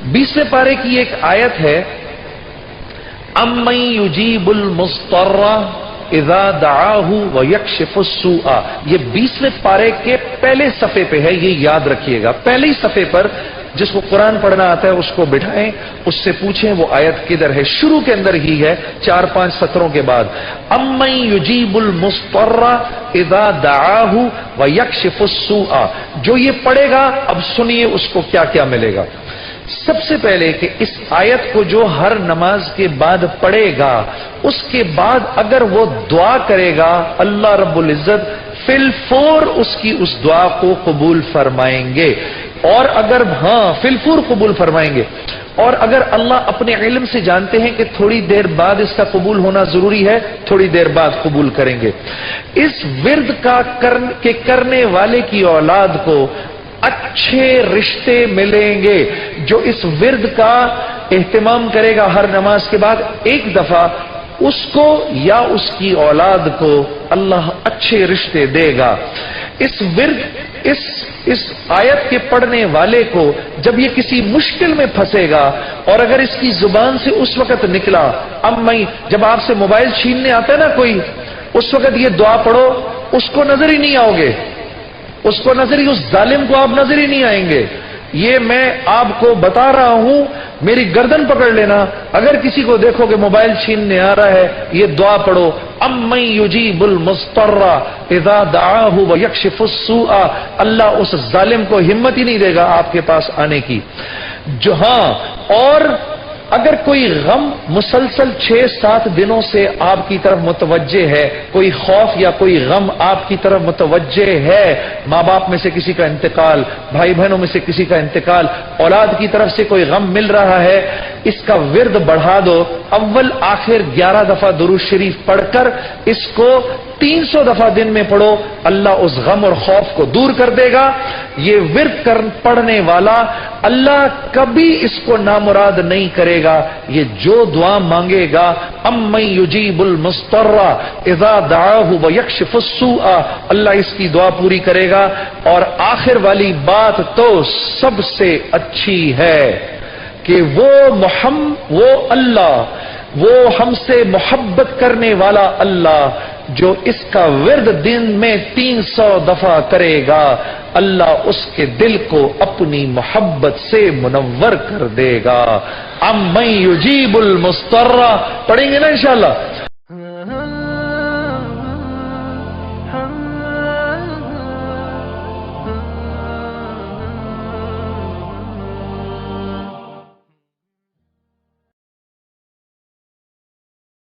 20वें पारे की एक आयत है, अम्मन युजीबुल मुस्तर्रा इज़ा दआहु व यक्शिफुस सूआ। ये 20वें पारे के पहले सफ़े पे है, ये याद रखिएगा। पहले ही सफ़े पर जिसको कुरान पढ़ना आता है उसको बिठाएं, उससे पूछें वो आयत किधर है। शुरू के अंदर ही है, 4-5 सत्रों के बाद। अम्मन युजीबुल मुस्तर्रा इज़ा दआहु व यक्शिफुस सूआ। जो ये पढ़ेगा, अब सुनिए उसको क्या क्या मिलेगा। सबसे पहले कि इस आयत को जो हर नमाज के बाद पढ़ेगा, उसके बाद अगर वो दुआ करेगा, अल्लाह रब्बुल इज्जत फिलफोर उसकी उस दुआ को कबूल फरमाएंगे। और अगर फिलफूर कबूल फरमाएंगे। और अगर अल्लाह अपने इल्म से जानते हैं कि थोड़ी देर बाद इसका कबूल होना जरूरी है, थोड़ी देर बाद कबूल करेंगे। इस विर्द का करने वाले की औलाद को अच्छे रिश्ते मिलेंगे। जो इस विर्द का एहतमाम करेगा हर नमाज के बाद एक दफा, उसको या उसकी औलाद को अल्लाह अच्छे रिश्ते देगा। इस विर्द इस आयत के पढ़ने वाले को जब ये किसी मुश्किल में फंसेगा, और अगर इसकी जुबान से उस वक्त निकला, जब आपसे मोबाइल छीनने आता है ना कोई, उस वक्त ये दुआ पढ़ो, उसको नजर ही नहीं आओगे, उसको नजर ही, उस जालिम को आप नजर ही नहीं आएंगे। ये मैं आपको बता रहा हूं, मेरी गर्दन पकड़ लेना। अगर किसी को देखो कि मोबाइल छीनने आ रहा है, ये दुआ पढ़ो, अम्मन युजीबुल मुस्तर्रा इज़ा दआहु व यक्शिफुस सूआ। अल्लाह उस जालिम को हिम्मत ही नहीं देगा आपके पास आने की। और अगर कोई गम मुसलसल 6-7 दिनों से आपकी तरफ मुतवज्जे है, कोई खौफ या कोई गम आपकी तरफ मुतवज्जे है, माँ बाप में से किसी का इंतकाल, भाई बहनों में से किसी का इंतकाल, औलाद की तरफ से कोई गम मिल रहा है, इसका विर्द बढ़ा दो। अव्वल आखिर 11 दफा दुरूद शरीफ पढ़कर इसको 300 दफा दिन में पढ़ो, अल्लाह उस गम और खौफ को दूर कर देगा। ये विर्द पढ़ने वाला अल्लाह कभी इसको नामुराद नहीं करेगा। ये जो दुआ मांगेगा, अम्मन युजीबुल मुस्तर्रा इज़ा दआहु व यक्शिफुस सूआ, अल्लाह इसकी दुआ पूरी करेगा। और आखिर वाली बात तो सबसे अच्छी है कि वो अल्लाह, वो हमसे मोहब्बत करने वाला अल्लाह, जो इसका विर्द दिन में 300 दफा करेगा, अल्लाह उसके दिल को अपनी मोहब्बत से मुनव्वर कर देगा। अम्मन युजीबुल मुस्तर्रा पढ़ेंगे ना इंशाअल्लाह।